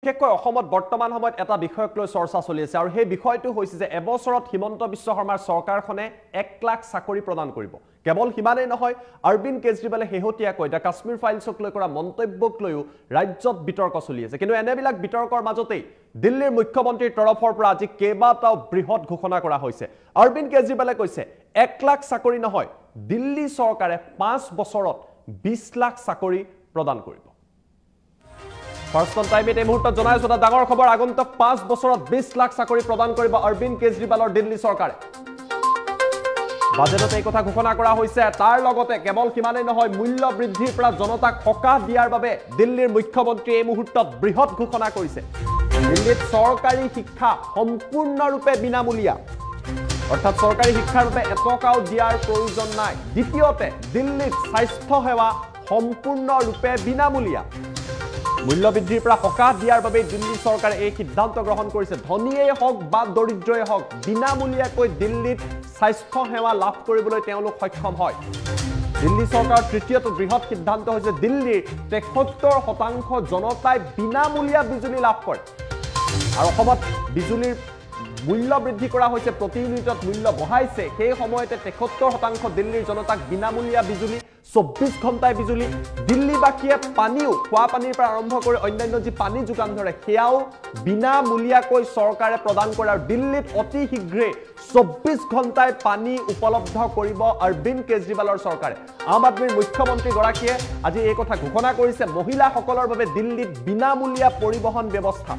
বিশেষকৈ অসমত বৰ্তমান সময়ত এটা বিষয়ক লৈ চৰ্চা চলি আছে আৰু সেই বিষয়টো হৈছে যে এবছৰত হিমন্ত বিশ্ব শৰ্মাৰ চৰকাৰখনে 1 লাখ চাকৰি প্ৰদান কৰিব। কেৱল হিমানেই নহয়, অৰবিন্দ কেজৰিৱালে শেহতীয়াকৈ দ্য কাশ্মীৰ ফাইলছক লৈ কৰা মন্তব্যক লৈও ৰাজ্যত বিতৰ্ক চলি আছে। কিন্তু এনেবিলাক বিতৰ্কৰ মাজতেই দিল্লীৰ মুখ্যমন্ত্ৰীৰ তৰফৰ পৰা আজি কেইবাটাও বৃহৎ ঘোষণা কৰা হৈছে। অৰবিন্দ কেজৰিৱালে কৈছে 1 লাখ চাকৰি নহয়, দিল্লী চৰকাৰে 5 বছৰত 20 লাখ চাকৰি প্ৰদান কৰিব। ফাৰ্ষ্ট টাইমত এই মুহূৰ্তত জনাইছো এটা ডাঙৰ খবৰ, আগন্তুক 5 বছৰত 20 লাখ চাকৰি প্ৰদান কৰিব অৰবিন্দ কেজৰিৱালৰ দিল্লী চৰকাৰে। বাজেটত এই কথা ঘোষণা কৰা হৈছে। তাৰ লগতে কেৱল সিমানেই নহয়, মূল্য বৃদ্ধিৰ পৰা জনতাক সকাহ দিয়াৰ বাবে দিল্লীৰ মুখ্যমন্ত্ৰীয়ে এই মুহূৰ্তত বৃহৎ ঘোষণা কৰিছে। দিল্লীত চৰকাৰী শিক্ষা সম্পূৰ্ণৰূপে বিনামূলীয়া, অৰ্থাৎ চৰকাৰী শিক্ষাৰ বাবে এটকাও দিয়াৰ প্ৰয়োজন নাই। দ্বিতীয়তে দিল্লীত স্বাস্থ্য সেৱা সম্পূৰ্ণৰূপে বিনামূলীয়া। মূল্য বৃদ্ধিৰ পৰা সকাহ দিয়াৰ বাবে দিল্লী চৰকাৰে এই সিদ্ধান্ত গ্ৰহণ কৰিছে। ধনীয়েই হওক বা দৰিদ্ৰই হওক, বিনামূলীয়াকৈ দিল্লীত স্বাস্থ্য সেৱা লাভ কৰিবলৈ তেওঁলোক সক্ষম হয়। দিল্লী চৰকাৰৰ তৃতীয়টো বৃহৎ সিদ্ধান্ত হৈছে দিল্লীৰ 73% জনতাই বিনামূলীয়া বিজুলী লাভ কৰে। আৰু অসমত বিজুলীৰ মূল্য বৃদ্ধি কৰা হৈছে, প্ৰতি ইউনিটত মূল্য বঢ়াইছে। সেই সময়তে 73% দিল্লীৰ জনতাক বিনামূলীয়া বিজুলী, 24 ঘণ্টাই বিজুলী। দিল্লীবাসীয়ে পানীও, খোৱা পানীৰ পৰা আৰম্ভ কৰি অন্যান্য যি পানী যোগান ধৰে সেয়াও বিনামূলীয়াকৈ চৰকাৰে প্ৰদান কৰে। আৰু দিল্লীত অতি শীঘ্ৰে 24 ঘণ্টাই পানী উপলব্ধ কৰিব অৰবিন্দ কেজৰিৱালৰ চৰকাৰে। আম আদমীৰ মুখ্যমন্ত্ৰীগৰাকীয়ে আজি এই কথা ঘোষণা কৰিছে। মহিলাসকলৰ বাবে দিল্লীত বিনামূলীয়া পৰিবহণ ব্যৱস্থা,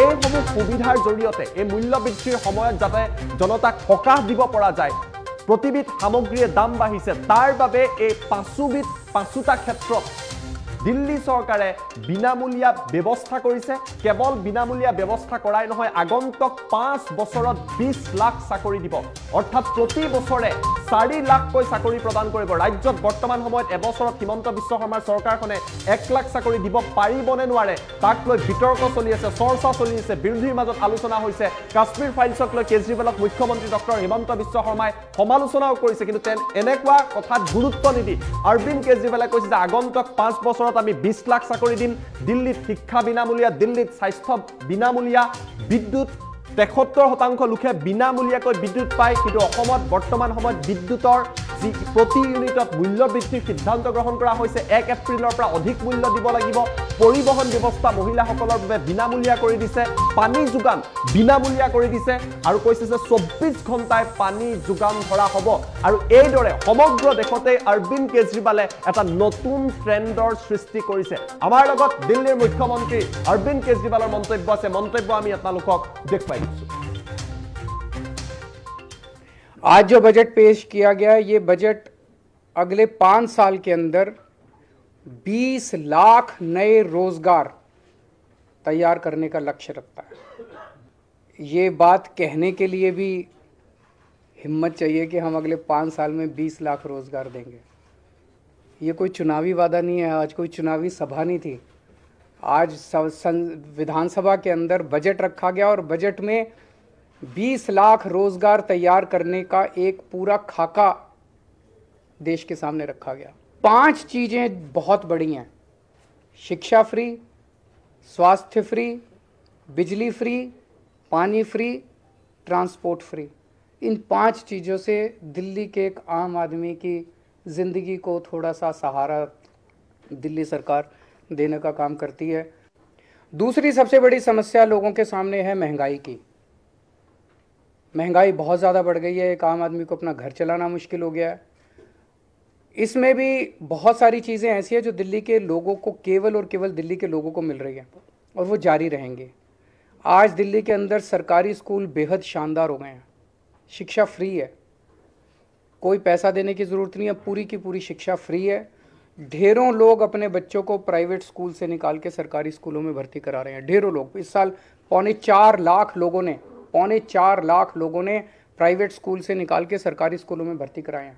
এইসমূহ সুবিধাৰ জৰিয়তে এই মূল্য বৃদ্ধিৰ সময়ত যাতে জনতাক সকাহ দিব পৰা যায়। প্ৰতিবিধ সামগ্ৰীৰ দাম বাঢ়িছে, তাৰ বাবে এই পাঁচোটা ক্ষেত্ৰত দিল্লী চৰকাৰে বিনামূলীয়া ব্যৱস্থা কৰিছে। কেৱল বিনামূলীয়া ব্যৱস্থা কৰাই নহয়, আগন্তুক 5 বছৰত 20 লাখ চাকৰি দিব, অৰ্থাৎ প্ৰতি বছৰে 4 লাখকৈ চাকৰি প্ৰদান কৰিব। ৰাজ্যত বৰ্তমান সময়ত এবছৰত হিমন্ত বিশ্ব শৰ্মাৰ চৰকাৰখনে 1 লাখ চাকৰি দিব পাৰিবনে নোৱাৰে, তাক লৈ বিতৰ্ক চলি আছে, চৰ্চা চলি আছে, বিৰোধীৰ মাজত আলোচনা হৈছে। কাশ্মীৰ ফাইলছক লৈ কেজৰিৱালক মুখ্যমন্ত্ৰী ডক্টৰ হিমন্ত বিশ্ব শৰ্মাই সমালোচনাও কৰিছে। কিন্তু এনেকুৱা কথাত গুৰুত্ব নিদি অৰবিন্দ কেজৰিৱালে কৈছে যে আগন্তুক 5 বছৰত আমি 20 লাখ চাকৰি দিম। দিল্লীত শিক্ষা বিনামূলীয়া, দিল্লীত স্বাস্থ্য বিনামূলীয়া, বিদ্যুৎ 73% লোকে বিনামূলীয়াকৈ বিদ্যুৎ পায়। কিন্তু অসমত বৰ্তমান সময়ত বিদ্যুতৰ যি প্ৰতি ইউনিটত মূল্য বৃদ্ধিৰ সিদ্ধান্ত গ্ৰহণ কৰা হৈছে, 1 এপ্ৰিলৰ পৰা অধিক মূল্য দিব লাগিব। পৰিবহণ ব্যৱস্থা মহিলাসকলৰ বাবে বিনামূলীয়া কৰি দিছে, পানী যোগান বিনামূলীয়া কৰি দিছে আৰু কৈছে যে 24 ঘণ্টাই পানী যোগান ধৰা হ'ব। আৰু এইদৰে সমগ্ৰ দেশতে অৰবিন্দ কেজৰিৱালে এটা নতুন ট্ৰেণ্ডৰ সৃষ্টি কৰিছে। আমাৰ লগত দিল্লীৰ মুখ্যমন্ত্ৰী অৰবিন্দ কেজৰিৱালৰ মন্তব্য আছে, মন্তব্য আমি আপোনালোকক দেখুৱাই দিছোঁ। आज जो बजट पेश किया गया, ये बजट अगले 5 साल के अंदर 20 लाख नए रोजगार तैयार करने का लक्ष्य रखता है। ये बात कहने के लिए भी हिम्मत चाहिए कि हम अगले 5 साल में 20 लाख रोजगार देंगे। ये कोई चुनावी वादा नहीं है, आज कोई चुनावी सभा नहीं थी। आज विधानसभा के अंदर बजट रखा गया और बजट में 20 लाख रोजगार तैयार करने का एक पूरा खाका देश के सामने रखा गया। 5 चीजें बहुत बड़ी हैं: शिक्षा फ्री, स्वास्थ्य फ्री, बिजली फ्री, पानी फ्री, ट्रांसपोर्ट फ्री। इन 5 चीज़ों से दिल्ली के एक आम आदमी की ज़िंदगी को थोड़ा सा सहारा दिल्ली सरकार देने का काम करती है। दूसरी सबसे बड़ी समस्या लोगों के सामने है महंगाई की। महंगाई बहुत ज़्यादा बढ़ गई है, एक आम आदमी को अपना घर चलाना मुश्किल हो गया है। इसमें भी बहुत सारी चीज़ें ऐसी हैं जो दिल्ली के लोगों को, केवल और केवल दिल्ली के लोगों को मिल रही हैं और वो जारी रहेंगे। आज दिल्ली के अंदर सरकारी स्कूल बेहद शानदार हो गए हैं, शिक्षा फ्री है, कोई पैसा देने की ज़रूरत नहीं है, पूरी की पूरी शिक्षा फ्री है। ढेरों लोग अपने बच्चों को प्राइवेट स्कूल से निकाल के सरकारी स्कूलों में भर्ती करा रहे हैं। ढेरों लोग, इस साल 4.25 लाख लोगों ने प्राइवेट स्कूल से निकाल के सरकारी स्कूलों में भर्ती कराए हैं।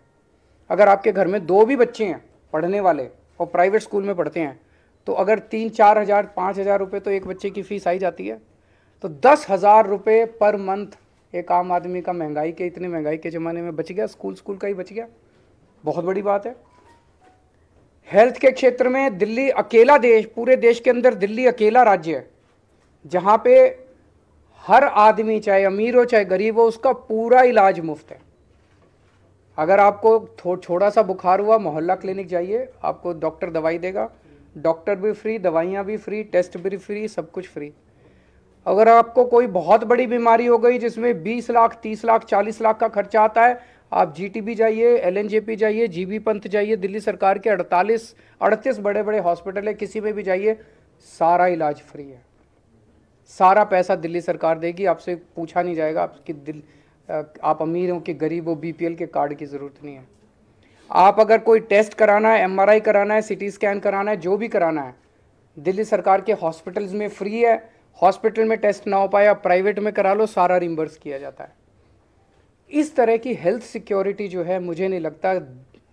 अगर आपके घर में 2 भी बच्चे हैं पढ़ने वाले और प्राइवेट स्कूल में पढ़ते हैं, तो अगर 3-4 हज़ार 5 हज़ार रुपये तो एक बच्चे की फ़ीस आई जाती है। तो 10,000 रुपये पर मंथ एक आम आदमी का इतनी महंगाई के ज़माने में बच गया, स्कूल का ही बच गया। बहुत बड़ी बात है। हेल्थ के क्षेत्र में दिल्ली अकेला पूरे देश के अंदर दिल्ली अकेला राज्य है जहां पे हर आदमी, चाहे अमीर हो चाहे गरीब हो, उसका पूरा इलाज मुफ्त है। अगर आपको थोड़ा सा बुखार हुआ, मोहल्ला क्लिनिक जाइए, आपको डॉक्टर दवाई देगा, डॉक्टर भी फ्री, दवाइयाँ भी फ्री, टेस्ट भी फ्री, सब कुछ फ्री। अगर आपको कोई बहुत बड़ी बीमारी हो गई जिसमें 20 लाख, 30 लाख, 40 लाख का खर्चा आता है, आप जीटीबी जाइए, एलएनजेपी जाइए, जीबी पंत जाइए, दिल्ली सरकार के 38 बड़े बड़े हॉस्पिटल है, किसी में भी जाइए, सारा इलाज फ्री है। सारा पैसा दिल्ली सरकार देगी, आपसे पूछा नहीं जाएगा आप अमीर हो कि गरीब हो, बीपीएल के कार्ड की ज़रूरत नहीं है। आप अगर कोई टेस्ट कराना है, एमआरआई कराना है, सीटी स्कैन कराना है, जो भी कराना है, दिल्ली सरकार के हॉस्पिटल्स में फ्री है। हॉस्पिटल में टेस्ट ना हो पाए, आप प्राइवेट में करा लो, सारा रिम्बर्स किया जाता है। इस तरह की हेल्थ सिक्योरिटी जो है, मुझे नहीं लगता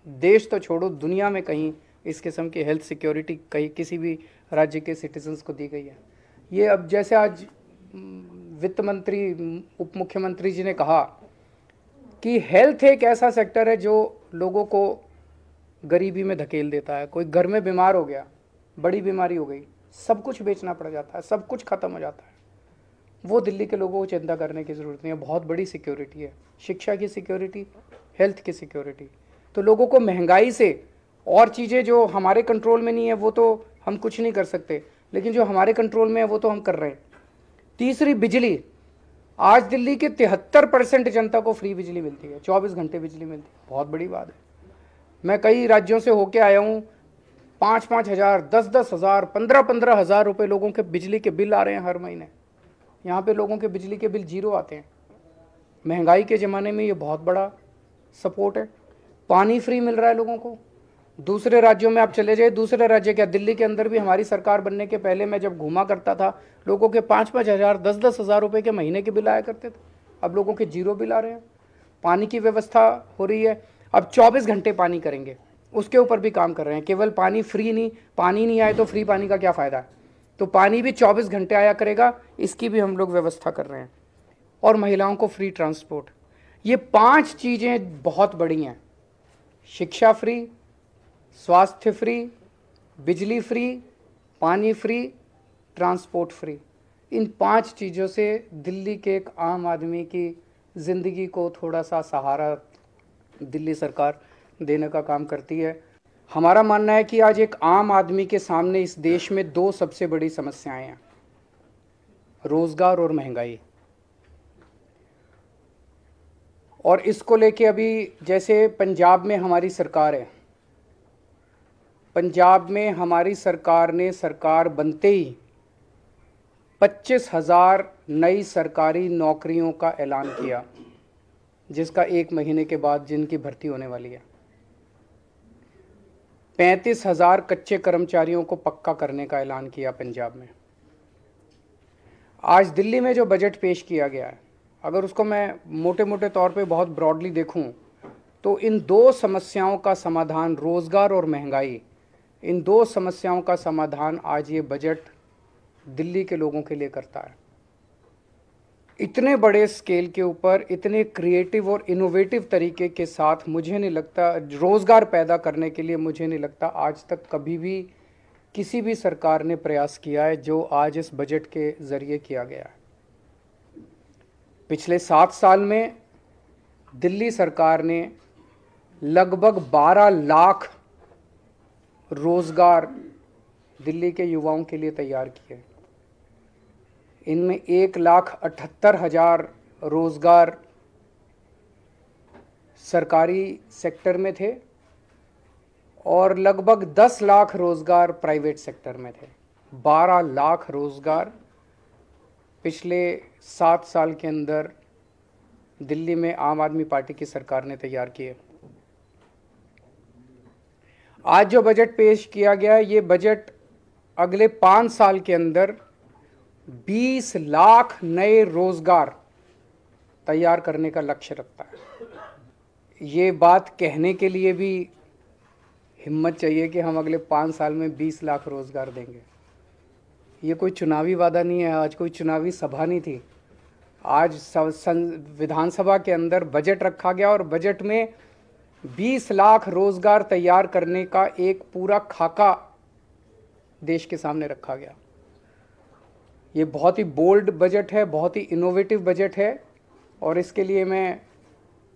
देश तो छोड़ो, दुनिया में कहीं इस किस्म की हेल्थ सिक्योरिटी कहीं किसी भी राज्य के सिटीजन्स को दी गई है। ये अब जैसे आज वित्त मंत्री, उप मुख्यमंत्री जी ने कहा कि हेल्थ एक ऐसा सेक्टर है जो लोगों को गरीबी में धकेल देता है। कोई घर में बीमार हो गया, बड़ी बीमारी हो गई, सब कुछ बेचना पड़ जाता है, सब कुछ खत्म हो जाता है। वो दिल्ली के लोगों को चिंता करने की ज़रूरत नहीं है। बहुत बड़ी सिक्योरिटी है, शिक्षा की सिक्योरिटी, हेल्थ की सिक्योरिटी। तो लोगों को महंगाई से और चीज़ें जो हमारे कंट्रोल में नहीं है वो तो हम कुछ नहीं कर सकते, लेकिन जो हमारे कंट्रोल में है वो तो हम कर रहे हैं। तीसरी, बिजली। आज दिल्ली के 73% जनता को फ्री बिजली मिलती है, 24 घंटे बिजली मिलती है। बहुत बड़ी बात है। मैं कई राज्यों से होके आया हूँ, 5-5 हज़ार, 10-10 हज़ार, 15-15 हज़ार रुपये लोगों के बिजली के बिल आ रहे हैं हर महीने। यहाँ पे लोगों के बिजली के बिल 0 आते हैं। महंगाई के ज़माने में ये बहुत बड़ा सपोर्ट है। पानी फ्री मिल रहा है लोगों को। दूसरे राज्यों में आप चले जाइए, दूसरे राज्य क्या, दिल्ली के अंदर भी हमारी सरकार बनने के पहले मैं जब घूमा करता था, लोगों के 5-5 हज़ार, 10-10 हज़ार रुपये के महीने के बिल आया करते थे। अब लोगों के 0 बिल आ रहे हैं। पानी की व्यवस्था हो रही है। अब 24 घंटे पानी करेंगे, उसके ऊपर भी काम कर रहे हैं। केवल पानी फ्री नहीं, पानी नहीं आए तो फ्री पानी का क्या फ़ायदा है। तो पानी भी 24 घंटे आया करेगा, इसकी भी हम लोग व्यवस्था कर रहे हैं। और महिलाओं को फ्री ट्रांसपोर्ट। ये 5 चीज़ें बहुत बड़ी हैं। शिक्षा फ्री, स्वास्थ्य फ्री, बिजली फ्री, पानी फ्री, ट्रांसपोर्ट फ्री। इन 5 चीज़ों से दिल्ली के एक आम आदमी की ज़िंदगी को थोड़ा सा सहारा दिल्ली सरकार देने का काम करती है। हमारा मानना है कि आज एक आम आदमी के सामने इस देश में 2 सबसे बड़ी समस्याएं हैं, रोज़गार और महंगाई। और इसको लेके अभी जैसे पंजाब में हमारी सरकार है, पंजाब में हमारी सरकार ने सरकार बनते ही 25,000 नई सरकारी नौकरियों का ऐलान किया, जिसका 1 महीने के बाद जिनकी भर्ती होने वाली है। 35,000 कच्चे कर्मचारियों को पक्का करने का ऐलान किया पंजाब में। आज दिल्ली में जो बजट पेश किया गया है, अगर उसको मैं मोटे मोटे तौर पे बहुत ब्रॉडली देखूं, तो इन 2 समस्याओं का समाधान, रोज़गार और महंगाई, इन 2 समस्याओं का समाधान आज ये बजट दिल्ली के लोगों के लिए करता है। इतने बड़े स्केल के ऊपर, इतने क्रिएटिव और इनोवेटिव तरीके के साथ, मुझे नहीं लगता रोज़गार पैदा करने के लिए, मुझे नहीं लगता आज तक कभी भी किसी भी सरकार ने प्रयास किया है जो आज इस बजट के ज़रिए किया गया है। पिछले 7 साल में दिल्ली सरकार ने लगभग 12 लाख रोज़गार दिल्ली के युवाओं के लिए तैयार किए। इनमें 1,78,000 रोज़गार सरकारी सेक्टर में थे और लगभग 10 लाख रोज़गार प्राइवेट सेक्टर में थे। 12 लाख रोज़गार पिछले 7 साल के अंदर दिल्ली में आम आदमी पार्टी की सरकार ने तैयार किए। आज जो बजट पेश किया गया है, ये बजट अगले 5 साल के अंदर 20 लाख नए रोज़गार तैयार करने का लक्ष्य रखता है। ये बात कहने के लिए भी हिम्मत चाहिए कि हम अगले 5 साल में 20 लाख रोज़गार देंगे। ये कोई चुनावी वादा नहीं है, आज कोई चुनावी सभा नहीं थी। आज विधानसभा के अंदर बजट रखा गया और बजट में 20 लाख रोज़गार तैयार करने का एक पूरा खाका देश के सामने रखा गया। ये बहुत ही बोल्ड बजट है, बहुत ही इनोवेटिव बजट है और इसके लिए मैं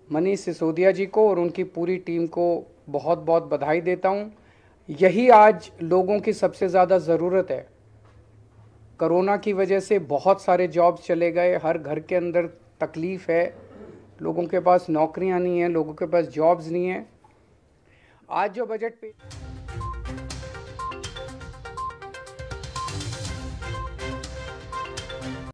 मनीष सिसोदिया जी को और उनकी पूरी टीम को बहुत बहुत बधाई देता हूँ। यही आज लोगों की सबसे ज़्यादा ज़रूरत है। कोरोना की वजह से बहुत सारे जॉब्स चले गए, हर घर के अंदर तकलीफ़ है, लोगों के पास नौकरियां नहीं हैं, लोगों के पास जॉब्स नहीं हैं। आज जो बजट पे